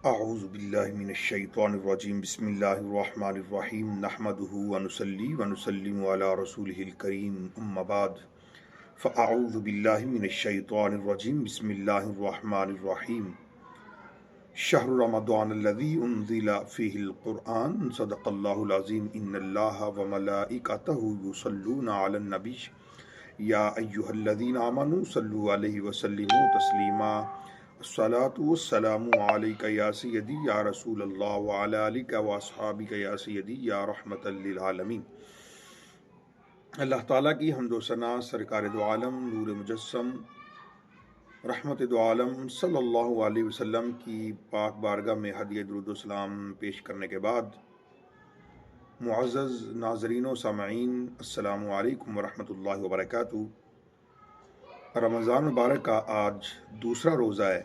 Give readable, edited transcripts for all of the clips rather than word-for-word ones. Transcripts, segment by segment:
اعوذ باللہ من الشیطان الرجیم بسم اللہ الرحمن الرحیم نحمدہ ونصلی ونسلم علی رسولہ الکریم اما بعد فاعوذ باللہ من الشیطان الرجیم بسم اللہ الرحمن الرحیم شہر رمضان الذی انزل فیہ القرآن صدق اللہ العظیم ان اللہ وملائکتہ یصلون علی النبی یا ایہا الذین آمنوا صلوا علیہ وسلموا تسلیما الصلاۃ والسلام علیک یا سیدی یا رسول اللہ وعلی آلک واصحابک یا سیدی یا رحمت للعالمین۔ اللہ تعالیٰ کی حمد و ثنا سرکار دو عالم نور مجسم رحمت دو عالم صلی اللہ علیہ وسلم کی پاک بارگاہ میں ہدیہ درود و سلام پیش کرنے کے بعد، معزز ناظرین و سامعین، السلام علیکم ورحمۃ اللہ وبرکاتہ۔ رمضان مبارک کا آج دوسرا روزہ ہے۔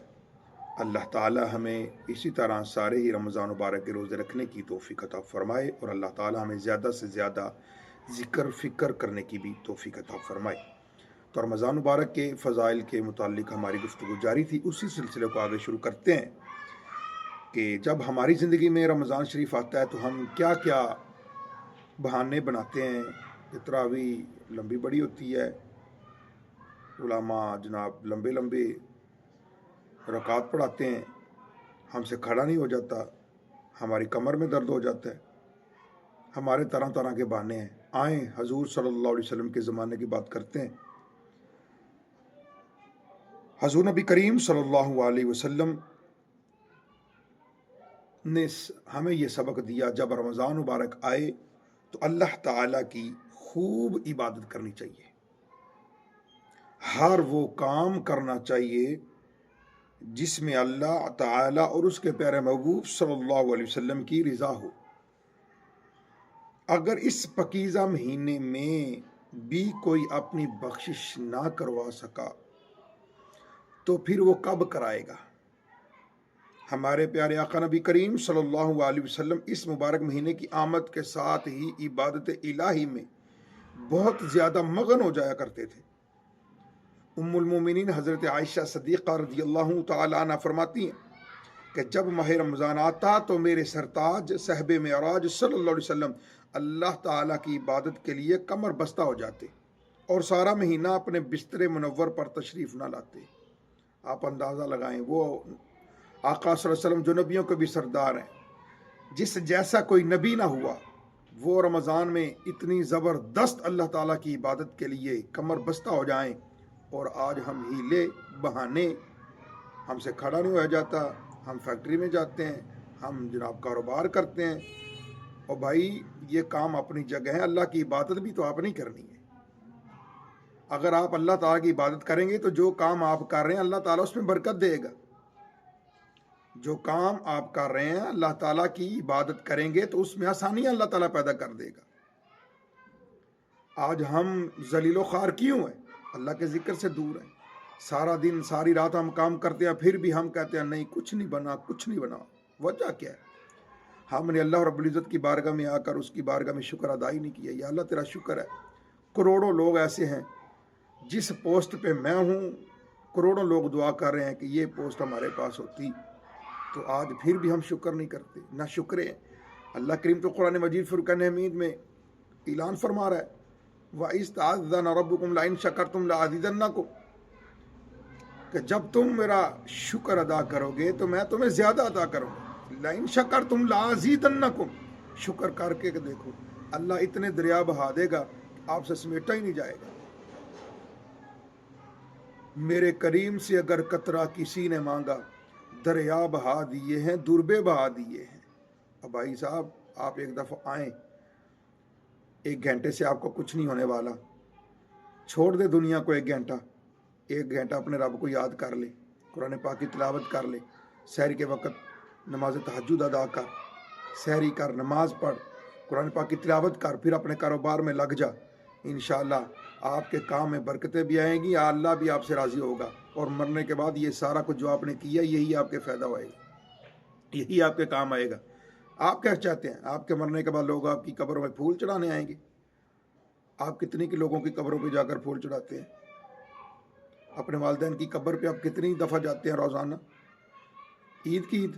اللہ تعالی ہمیں اسی طرح سارے ہی رمضان مبارک کے روزے رکھنے کی توفیق عطا فرمائے، اور اللہ تعالی ہمیں زیادہ سے زیادہ ذکر فکر کرنے کی بھی توفیق عطا فرمائے۔ تو رمضان مبارک کے فضائل کے متعلق ہماری گفتگو جاری تھی، اسی سلسلے کو آگے شروع کرتے ہیں کہ جب ہماری زندگی میں رمضان شریف آتا ہے تو ہم کیا کیا بہانے بناتے ہیں کہ تراویح لمبی بڑی ہوتی ہے، علماء جناب لمبے لمبے رکعات پڑھاتے ہیں، ہم سے کھڑا نہیں ہو جاتا، ہماری کمر میں درد ہو جاتا ہے، ہمارے طرح طرح کے بہانے ہیں۔ آئیں حضور صلی اللہ علیہ وسلم کے زمانے کی بات کرتے ہیں۔ حضور نبی کریم صلی اللہ علیہ وسلم نے ہمیں یہ سبق دیا، جب رمضان مبارک آئے تو اللہ تعالیٰ کی خوب عبادت کرنی چاہیے، ہر وہ کام کرنا چاہیے جس میں اللہ تعالیٰ اور اس کے پیارے محبوب صلی اللہ علیہ وسلم کی رضا ہو۔ اگر اس پاکیزہ مہینے میں بھی کوئی اپنی بخشش نہ کروا سکا تو پھر وہ کب کرائے گا؟ ہمارے پیارے آقا نبی کریم صلی اللہ علیہ وسلم اس مبارک مہینے کی آمد کے ساتھ ہی عبادت الہی میں بہت زیادہ مگن ہو جایا کرتے تھے۔ ام المومنین حضرت عائشہ صدیقہ رضی اللہ تعالی عنہ فرماتی ہیں کہ جب ماہ رمضان آتا تو میرے سرتاج صاحب معراج صلی اللہ علیہ وسلم اللہ تعالیٰ کی عبادت کے لیے کمر بستہ ہو جاتے اور سارا مہینہ اپنے بستر منور پر تشریف نہ لاتے۔ آپ اندازہ لگائیں، وہ آقا صلی اللہ علیہ وسلم جو نبیوں کے بھی سردار ہیں، جس جیسا کوئی نبی نہ ہوا، وہ رمضان میں اتنی زبردست اللہ تعالیٰ کی عبادت کے لیے کمر بستہ ہو جائیں، اور آج ہم ہیلے بہانے، ہم سے کھڑا نہیں ہوا جاتا، ہم فیکٹری میں جاتے ہیں، ہم جناب کاروبار کرتے ہیں، اور بھائی یہ کام اپنی جگہ ہے، اللہ کی عبادت بھی تو آپ نہیں کرنی ہے۔ اگر آپ اللہ تعالیٰ کی عبادت کریں گے تو جو کام آپ کر رہے ہیں اللہ تعالیٰ اس میں برکت دے گا۔ جو کام آپ کر رہے ہیں اللہ تعالیٰ کی عبادت کریں گے تو اس میں آسانیاں اللہ تعالیٰ پیدا کر دے گا۔ آج ہم ذلیل و خوار کیوں ہیں؟ اللہ کے ذکر سے دور ہیں۔ سارا دن ساری رات ہم کام کرتے ہیں، پھر بھی ہم کہتے ہیں نہیں کچھ نہیں بنا، کچھ نہیں بنا۔ وجہ کیا ہے؟ ہم نے اللہ رب العزت کی بارگاہ میں آ کر اس کی بارگاہ میں شکر ادا ہی نہیں کیا۔ یا اللہ تیرا شکر ہے، کروڑوں لوگ ایسے ہیں جس پوسٹ پہ میں ہوں، کروڑوں لوگ دعا کر رہے ہیں کہ یہ پوسٹ ہمارے پاس ہوتی، تو آج پھر بھی ہم شکر نہیں کرتے، نہ شکرے ہیں۔ اللہ کریم تو قرآن مجید فرقان حمید میں اعلان فرما رہا ہے، وَإِذْ تَعَذَّنَ رَبُّكُمْ لَئِن شَكَرْتُمْ لَأَزِيدَنَّكُمْ، کہ جب تم میرا شکر ادا کرو گے تو میں تمہیں زیادہ عطا کروں گا۔ لَئِن شَكَرْتُمْ لَأَزِيدَنَّكُمْ، شکر کر کے دیکھو، اللہ اتنے دریا بہا دے گا آپ سے سمیٹا ہی نہیں جائے گا۔ میرے کریم سے اگر قطرہ کسی نے مانگا، دریا بہا دیے ہیں، دربے بہا دیے ہیں۔ اب بھائی صاحب آپ ایک دفعہ آئیں، 1 گھنٹے سے آپ کو کچھ نہیں ہونے والا، چھوڑ دے دنیا کو 1 گھنٹہ، 1 گھنٹہ اپنے رب کو یاد کر لے، قرآن پاک کی تلاوت کر لے، سحر کے وقت نماز تہجد ادا کر، سحری کر، نماز پڑھ، قرآن پاک کی تلاوت کر، پھر اپنے کاروبار میں لگ جا۔ انشاءاللہ آپ کے کام میں برکتیں بھی آئیں گی، اللہ بھی آپ سے راضی ہوگا، اور مرنے کے بعد یہ سارا کچھ جو آپ نے کیا یہی آپ کے فائدہ ہوئے گا، یہی آپ کے کام آئے گا۔ آپ کیا چاہتے ہیں آپ کے مرنے کے بعد لوگ آپ کی قبروں میں پھول چڑھانے آئیں گے؟ آپ کتنی کی لوگوں کی قبروں پہ جا کر پھول چڑھاتے ہیں؟ اپنے والدین کی قبر پہ آپ کتنی دفعہ جاتے ہیں روزانہ؟ عید کی عید